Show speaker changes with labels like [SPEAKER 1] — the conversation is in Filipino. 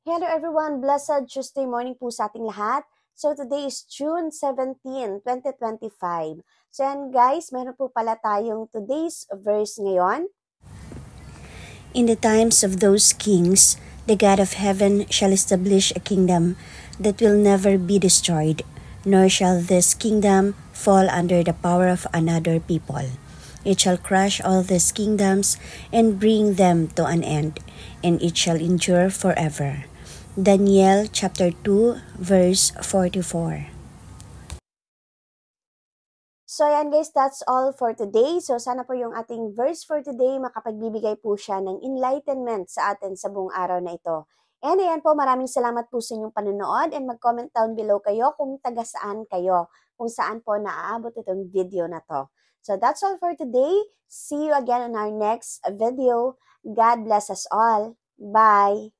[SPEAKER 1] Hello everyone! Blessed Tuesday morning po sa ating lahat. So today is June 17, 2025. So yan guys, meron po pala tayong today's verse ngayon.
[SPEAKER 2] In the times of those kings, the God of heaven shall establish a kingdom that will never be destroyed, nor shall this kingdom fall under the power of another people. It shall crush all these kingdoms and bring them to an end, and it shall endure forever. Daniel chapter 2 verse 44.
[SPEAKER 1] So yan guys, that's all for today. So sana po yung ating verse for today, makapagbibigay po siya ng enlightenment sa atin sa buong araw na ito. And ayan po, maraming salamat po sa inyong panonood and mag-comment down below kayo kung taga saan kayo, kung saan po naaabot itong video na to. So that's all for today. See you again on our next video. God bless us all. Bye!